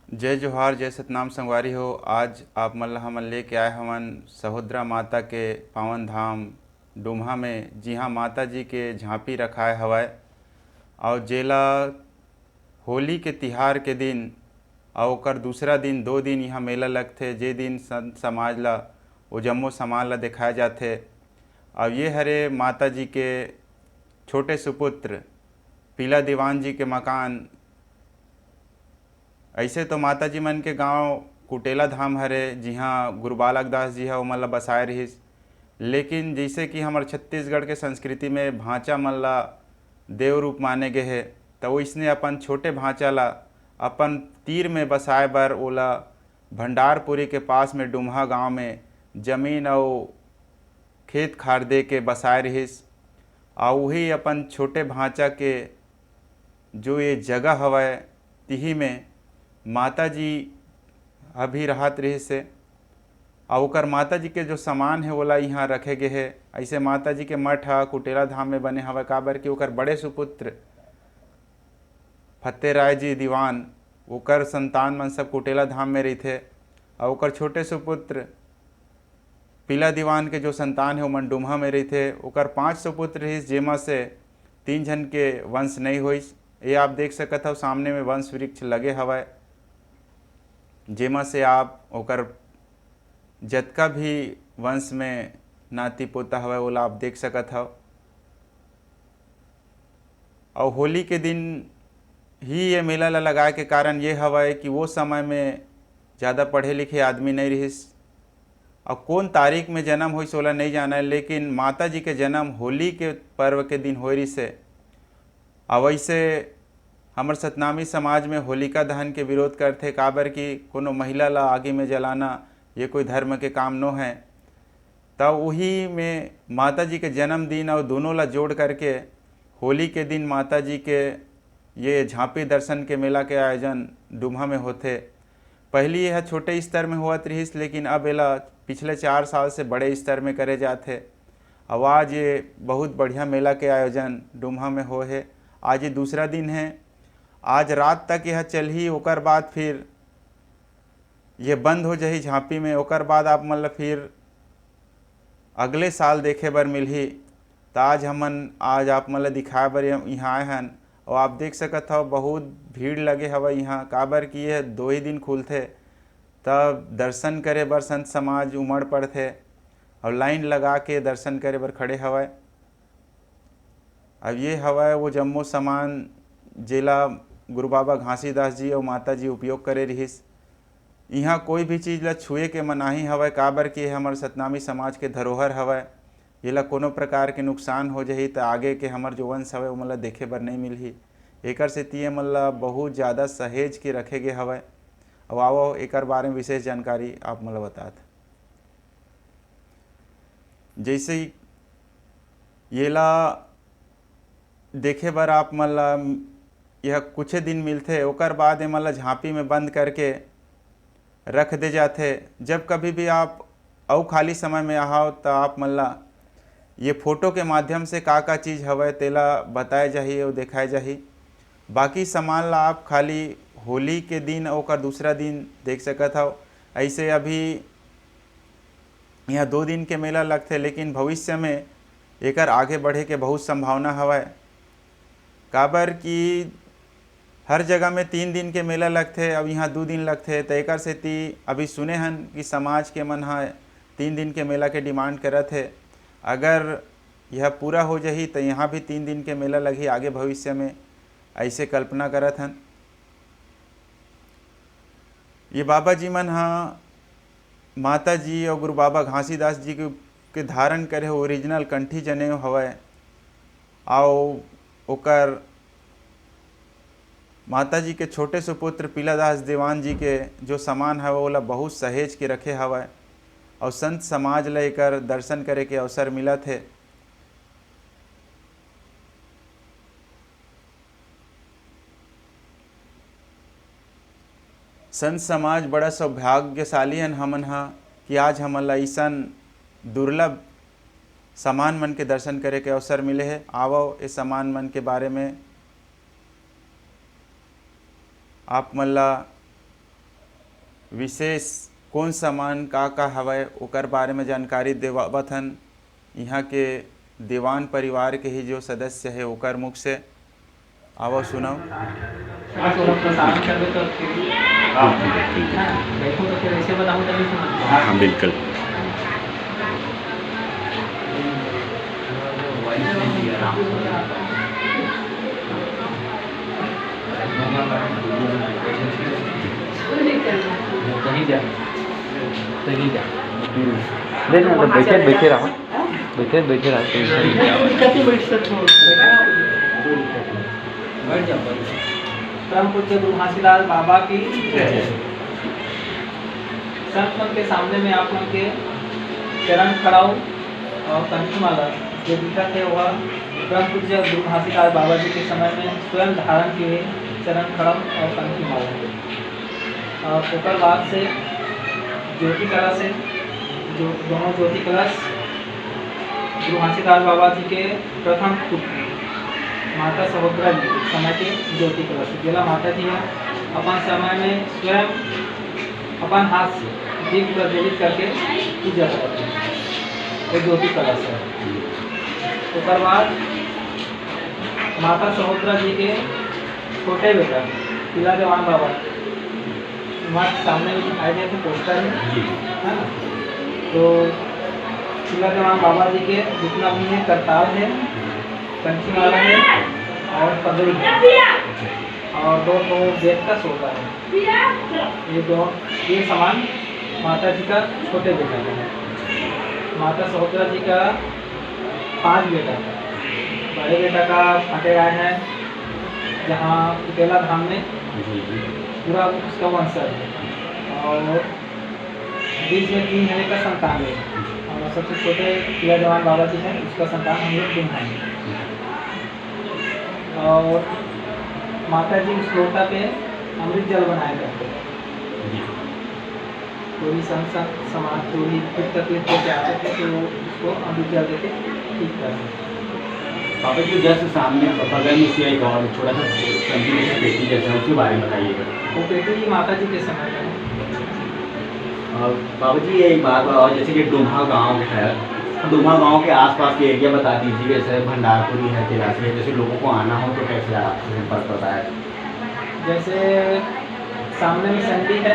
जय जोहार, जय सतनाम संगवारी हो। आज आप हमन लेके आए हवन सहोदरा माता के पावन धाम डुमहा में, जी हाँ, माता जी के झांपी रखाए हवय। और जेला होली के तिहार के दिन और ओकर दूसरा दिन 2 दिन यहाँ मेला लगथे। जे दिन संत समाज ला वो जम्मो समाज ला दिखाए जाथे। और ये हरे माता जी के छोटे सुपुत्र पीला दीवान जी के मकान। ऐसे तो माता जी मन के गांव कुटेला धाम हरे, जिहाँ गुरु बालक दास जी है ओमन ला बसाए रहिस। लेकिन जैसे कि हमार छत्तीसगढ़ के संस्कृति में भांचा मन ला देव रूप माने गए है, तो वैसने अपन छोटे भांचा ला अपन तीर में बसाए बर ओला भंडारपुरी के पास में डुमहा गांव में जमीन और खेत खार दे के बसाए रहिस। और वही अपन छोटे भांचा के जो ये जगह हवय तिही में माता जी अभी रहत रही से। और ओकर माता जी के जो सामान है ओला यहाँ रखे गए है। ऐसे माता जी के मठ हा कुटेला धाम में बने हवे, काबर कि ओकर बड़े सुपुत्र फतेहराय जी दीवान ओकर संतान मन सब कुटेला धाम में रहते। और ओकर छोटे सुपुत्र पीला दीवान के जो संतान है ओमन डुमहा में रहते। ओकर 5 सुपुत्र रहिस, जेमा से 3 जन के वंश नहीं होइस। ये आप देख सकत हो सामने में वंश वृक्ष लगे हवय, जेमा से आप ओकर जतका भी वंश में नाती पोता हवय ओला आप देख सकत हो। और होली के दिन ही ये मेला ला लगाए के कारण ये हवय कि वो समय में ज़्यादा पढ़े लिखे आदमी नहीं रहिस। और कौन तारीख में जन्म होइस ओला नहीं जाना है, लेकिन माता जी के जन्म होली के पर्व के दिन होई रहिस है। और वैसे हमर सतनामी समाज में होलिका दहन के विरोध करते, काबर कि कोनो महिला ला आगे में जलाना ये कोई धर्म के काम नो है। तब वही में माता जी के जन्मदिन और दोनों ला जोड़ करके होली के दिन माता जी के ये झांपी दर्शन के मेला के आयोजन डुमहा में होते। पहली यह छोटे स्तर में होत रहिस, लेकिन अब एला पिछले 4 साल से बड़े स्तर में करे जाते। अब आज ये बहुत बढ़िया मेला के आयोजन डुमहा में हो है। आज ये दूसरा दिन है, आज रात तक यह चलही, ओकर बाद फिर ये बंद हो जाही झांपी में। ओकर बाद आप मतलब फिर अगले साल देखे बर मिलही। तो आज आप मतलब दिखाए बर यहाँ आए हन। और आप देख सकत हो बहुत भीड़ लगे हवा यहाँ, काबर कि यह 2 ही दिन खुलते। तब दर्शन करे बर संत समाज उमड़ पड़ते और लाइन लगा के दर्शन करे बर खड़े हवय। अब ये हवय वो जम्मो सामान जेला गुरु बाबा घासीदास जी और माता जी उपयोग करे रहिस। यहाँ कोई भी चीज़ ला छुए के मनाही हवय, काबर कि हमर सतनामी समाज के धरोहर हवय। येला कोनो प्रकार के नुकसान हो जाही तो आगे के हमर जो वंश हवय ओमन ला देखे बर नहीं मिलही। एकर सेती एमन ला बहुत ज़्यादा सहेज के रखे गे हवय। अब आओ एकर बारे में विशेष जानकारी आप मन ला बतात। जैसे येला देखे बर आप मन ला यह कुछ दिन मिलते, ओकर बाद एमन ला झांपी में बंद करके रख दे जाते। जब कभी भी आप और खाली समय में आओ तो आप मन ला ये फोटो के माध्यम से का चीज़ हवय तेला बताए जाही और दिखाए जाही। बाकी सामान ला आप खाली होली के दिन और ओकर दूसरा दिन देख सकत हो। ऐसे अभी यहाँ 2 दिन के मेला लगते, लेकिन भविष्य में एकर आगे बढ़े के बहुत संभावना हवय। काबर कि हर जगह में 3 दिन के मेला लगते, अब यहाँ 2 दिन लगते। तो एकर सेती अभी सुने हन कि समाज के मन हा 3 दिन के मेला के डिमांड करत है। अगर यह पूरा हो जाही तो यहाँ भी 3 दिन के मेला लगी आगे भविष्य में, ऐसे कल्पना करत हन। ये बाबा जी मन हा माता जी और गुरु बाबा घासीदास जी के धारण करे ओरिजिनल कंठी जनेऊ हवय। और ओकर माता जी के छोटे सुपुत्र पीलादास दीवान जी के जो सामान है ओला बहुत सहेज के रखे हवय। और संत समाज ला एकर दर्शन करे के अवसर मिलत है। संत समाज बड़ा सौभाग्यशाली हन हमन हा कि आज हमन ला अइसन दुर्लभ सामान मन के दर्शन करे के अवसर मिले है। आवो इस सामान मन के बारे में आप मन ला विशेष कौन सामान का हवय ओकर बारे में जानकारी देवावत हन यहाँ के दीवान परिवार के ही जो सदस्य है ओकर मुख से। आवो सुनो। हाँ बिल्कुल। बैठे रहो परम पूज्य गुरु घासीदास बाबा की संत मन के सामने में आप लोग के चरण खड़ाओ और कंठी माला जो दिखा थे वह परम पूज्य गुरु घासीदास बाबा जी के समय में स्वयं धारण किए चरण खड़ाओ और कंठी माला और ओकर बाद से ज्योति कला से जो दोनों ज्योति कलश गुरु घासीदास बाबा जी के प्रथम पुत्र माता सहोदरा जी समय के ज्योति कलश जिला माता जी है अपन समय में स्वयं अपन हाथ से दीप प्रज्वलित करके पूजा करते हैं वो ज्योति कलश है। उसके बाद माता सहोदरा जी के छोटे बेटा किला देवान बाबा हमारे सामने में दिखाई दे थे पोस्टर में है ना। तो किला देवान बाबा जी के जितना भी है करताल है कंठी माला है और पगड़ी है और दो बेट का सोता है। ये सामान माता जी का छोटे बेटा का है। माता सहोदरा जी का 5 बेटा था। बड़े बेटा का फटे आए हैं जहाँ कुटेला धाम में पूरा उसका वंशज है और बीच में 3 जने का संतान है और सबसे छोटे किला जवान बाबा जी हैं उसका संतान हम लोग दुम्हाई और माता जी उस लोटा पे अमृत जल बनाया करते हैं। कोई समाज कोई दुख तकलीफ लेके आते थे तो उसको अमृत जल देके ठीक करते। बाबा जी जैसे सामने बगल में से एक और छोटा सा कंटिन्यूस बेटी जैसा उसके बारे में बताइएगा। वो बेटी माता जी के समय में बाबा जी ये बात और जैसे कि डुम्हा गांव है, डुम्हा गांव के आसपास के एरिया बता दीजिए। जैसे भंडारपुरी है, तिरासी है, जैसे लोगों को आना हो तो कैसे आपसे संपर्क होता है? जैसे सामने में संडी है,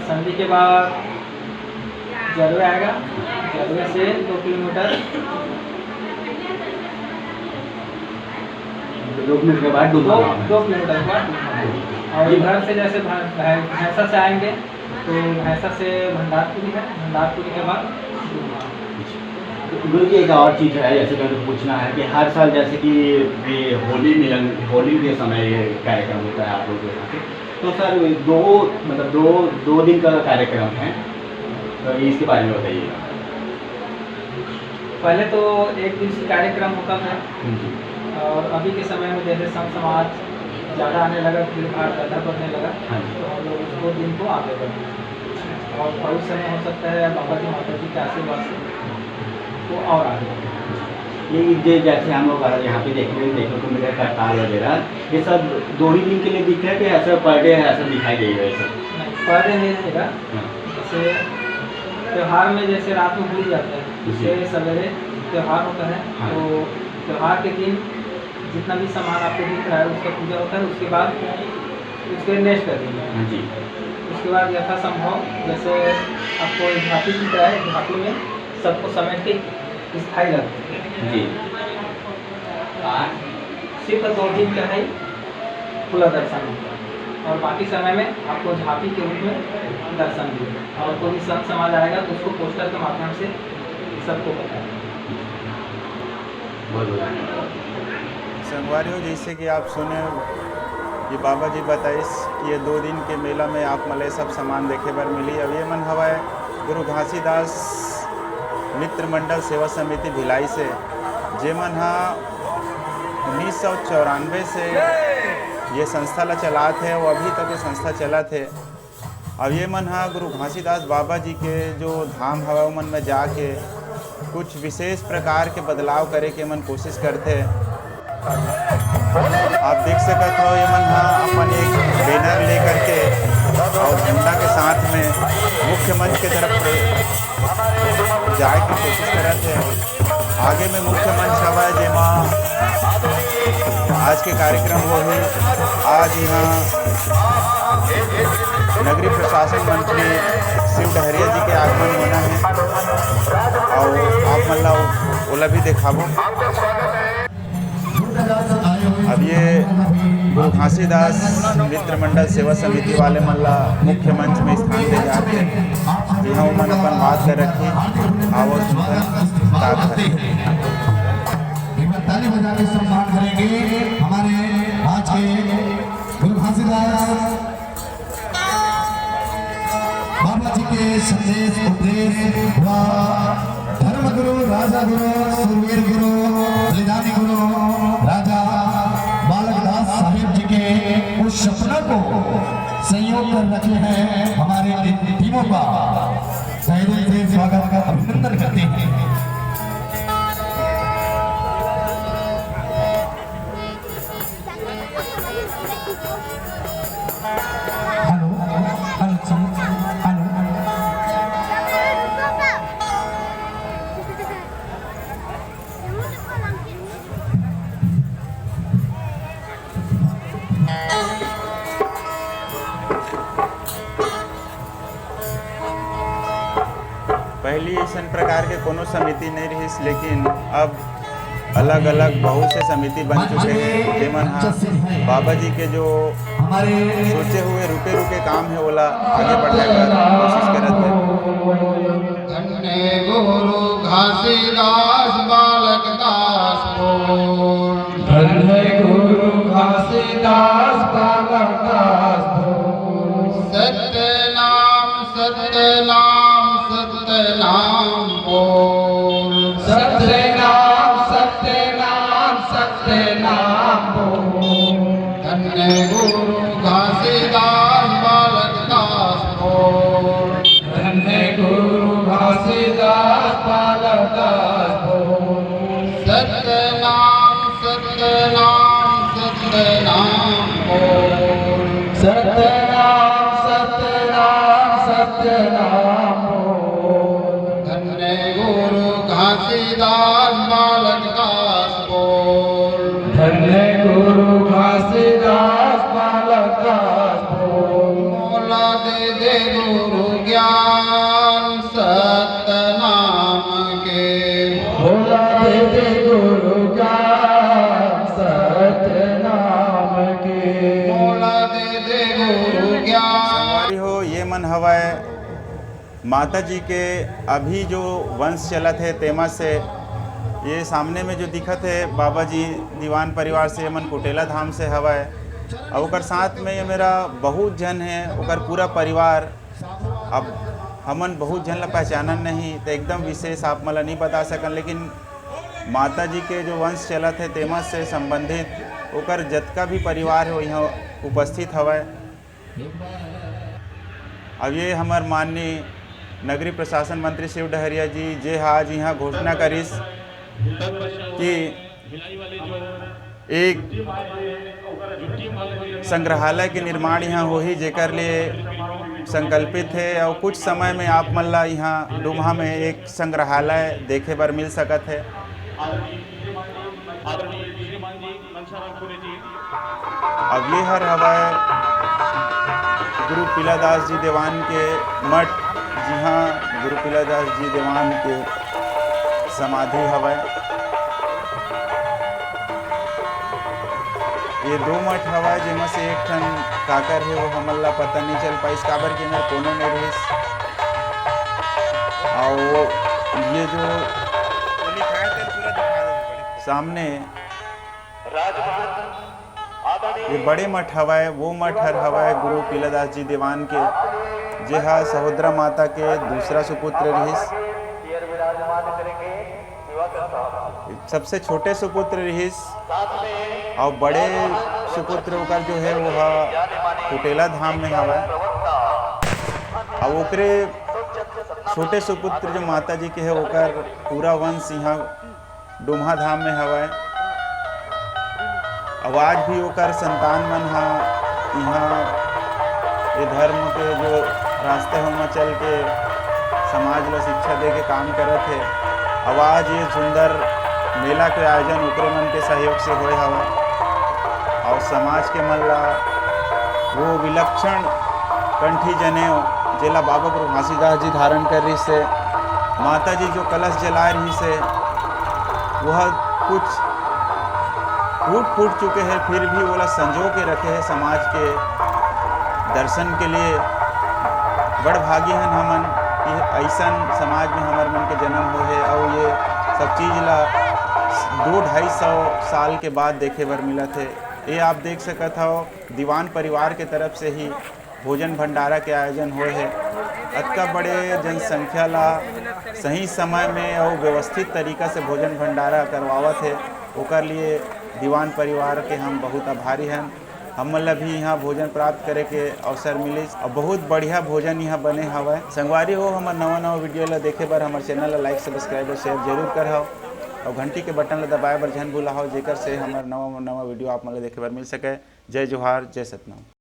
संडी के बाद जरवे आएगा, जरवे से 2 किलोमीटर 2 किलोमीटर के बाद डुम्हा 2 किलोमीटर के बाद और इधर से जैसे भैंसा से आएंगे तो भैंसा से भंडारपुरी है, भंडारपुरी के बाद गुरु जी एक और चीज़ है जैसे कि पूछना है कि हर साल जैसे कि ये होली के समय ये कार्यक्रम होता है आप लोग के यहाँ पे, तो सर दो दिन का कार्यक्रम है, तो इसके बारे में बताइएगा। पहले तो एक दिवसीय कार्यक्रम होता था और अभी के समय में जैसे संत समाज ज़्यादा आने लगा, भीड़ भाड़ ज़्यादा बढ़ने लगा तो हम लोग उसको दिन को आगे बढ़े और भविष्य समय हो सकता है बाबा जी माता जी के आशीर्वाद से तो और आगे ये जैसे हम लोग यहाँ पे देखने को मिला करताल वगैरह, ये सब 2 ही दिन के लिए दिख रहा है कि ऐसा पर डे ऐसा दिखाई देगा? ऐसा नहीं, पर डे नहीं रहेगा। जैसे त्यौहार में जैसे रात में भूल जाते हैं, जैसे सवेरे त्यौहार होता है तो त्यौहार के दिन जितना भी सामान आपको दिख रहा है उसका पूजा होता है। उसके बाद उसके नेक्स्ट कर देंगे जी। उसके बाद यथासंभव जैसे आपको झांकी दिख रहा है, झांकी में सबको समेट के स्थायी रखते हैं जी। सिर्फ 2 दिन का है खुला दर्शन और बाकी समय में आपको झांकी के रूप में दर्शन मिलेगा और कोई संत समाज आएगा तो उसको पोस्टर के माध्यम से सबको बताएगा। संगवारियों, जैसे कि आप सुने ये बाबा जी बताइस कि ये 2 दिन के मेला में आप मले सब सामान देखे बर मिली। अब ये मन हवा गुरु घासीदास मित्र मंडल सेवा समिति भिलाई से जेमन 1994 से ये संस्था ला चलात है और अभी तक ये संस्था चलत है। अब ये मन गुरु घासीदास बाबा जी के जो धाम हवा मन में जाके कुछ विशेष प्रकार के बदलाव करे के मन कोशिश करते। आप देख सकते हो ये मन अपन एक बैनर लेकर के और झंडा मुख्य मंच के तरफ जाए की कोशिश करत है। आगे में मुख्य मंच हवा है जेमा आज के कार्यक्रम वो है। आज यहाँ नगरीय प्रशासन मंत्री शिव डहरिया जी के आगमन होना है और आप मतलब ओला भी दिखाबो। अब ये गुरु घासीदास मित्र मंडल सेवा समिति वाले मल्ला मुख्य मंच में स्थान दे जाते हैं। यहाँ मन अपन बात कर रखे आवो ताली बजा के सम्मान करेंगे हमारे आज के गुरु घासीदास बाबा जी के संदेश उपदेश व धर्म गुरु राजा गुरु सुरवीर गुरु बलिदानी गुरु राजा बालकदास साहिब जी के उस सपना को संयोग कर रखे हैं। हमारे टीमों का तहे दिल से स्वागत का अभिनंदन करते हैं। पहली ऐसा प्रकार के कोनो समिति नहीं रही, लेकिन अब अलग अलग बहुत से समिति बन चुके हैं। जेमन बाबा जी के जो सोचे हुए रुके काम है ओला आगे बढ़ाने का कोशिश करते हैं। धन्य गुरु घासीदास बालकदास बोल, धन्य गुरु घासीदास बालकदास बोल। सत्यनाम सत्यनाम सत्यनाम बोल, सत्यनाम सत्यनाम सत्यनाम बोल। धन्य गुरु घासीदास बालकदास बोल, धन्य गुरु घासीदास बालकदास बोल। सत्यनाम सत्यनाम सत्यनाम बोल, सत्यनाम सत्यनाम सत्यनाम बोल। धन्य गुरु घासीदास बालकदास बोल, धन्य गुरु घासीदास बालकदास बोल। मोला दे गुरु ज्ञान सतनाम के, मोला दे गुरु ज्ञान सतनाम के, मोला दे गुरु ज्ञान। सवारी हो ये मन हवाए माता जी के अभी जो वंश चलत है तेमा से ये सामने में जो दिखत है बाबा जी दीवान परिवार से मन कुटेला धाम से हवाए और ओकर साथ में ये मेरा बहुत जन है ओकर पूरा परिवार। अब हमन बहुत जन ला पहचानन नहीं तो एकदम विशेष आप मला नहीं बता सकन, लेकिन माता जी के जो वंश चलत है तेमा से संबंधित ओकर जतका भी परिवार है यहाँ उपस्थित हवाए। अब ये हमार माननीय नगरीय प्रशासन मंत्री शिव डहरिया जी जे आज यहाँ घोषणा करिस कि एक संग्रहालय के निर्माण यहाँ हो ही जेकर लिए संकल्पित है और कुछ समय में आप मन ला यहाँ डुमहा में एक संग्रहालय देखे बर मिल सकत है। अब ये हर हवाए गुरु पीलादास जी दीवान के मठ, जी हाँ गुरु पीलादास जी दीवान के समाधि हवाए। ये दो मठ हवाए जिनमें से एक ठन काकर है वो हमन ला पता नहीं चल पाइस काबर के मैं कोनो नहीं रहीस। और ये जो सामने ये बड़े मठ हवाए वो मठ हर हवाए गुरु पीलादास जी दीवान के जे हा सहोदरा माता के दूसरा सुपुत्र रहीस। सबसे छोटे सुपुत्र रहीस और बड़े सुपुत्र ओकर जो है वो कुटेला धाम में हवाए और ओकरे छोटे सुपुत्र जो माता जी के है ओकर पूरा वंश यहाँ डुमहा धाम में हवाए। अब आज भी ओकर संतान मन यहाँ ये धर्म के जो रास्ते होमा चल के समाज ला शिक्षा दे के काम करत है। आवाज ये सुंदर मेला के आयोजन ओकरे मन के सहयोग से होए हवा और समाज के मन ला वो विलक्षण कंठी जनेऊ जेला बाबा गुरु घासीदास जी धारण कर रही से, माता जी जो कलश जला रही से वह कुछ टूट चुके हैं फिर भी वो संजो के रखे हैं समाज के दर्शन के लिए। बड़ भागी हन हमन कि ऐसन समाज में हमार मन के जन्म हो है और ये सब चीज़ ला 200-250 साल के बाद देखे बर मिला थे। ये आप देख सकत हो दीवान परिवार के तरफ से ही भोजन भंडारा के आयोजन हुए है। अतका बड़े जनसंख्या ला सही समय में और व्यवस्थित तरीका से भोजन भंडारा करवावत है, ओकर लिए दीवान परिवार के हम बहुत आभारी हैं। हमन ला भी यहाँ भोजन प्राप्त करे के अवसर मिलिस और बहुत बढ़िया भोजन यहाँ बने हवा। संगवारी हो हमार नवा वीडियो ला देखे बर हमार चैनल ला लाइक सब्सक्राइब और शेयर जरूर करहो और घंटी के बटन ला दबाए बर झन भूला हो, जेकर से हमार नवा वीडियो आप मन ला देखे बर मिल सके। जय जोहार, जय सतनाम।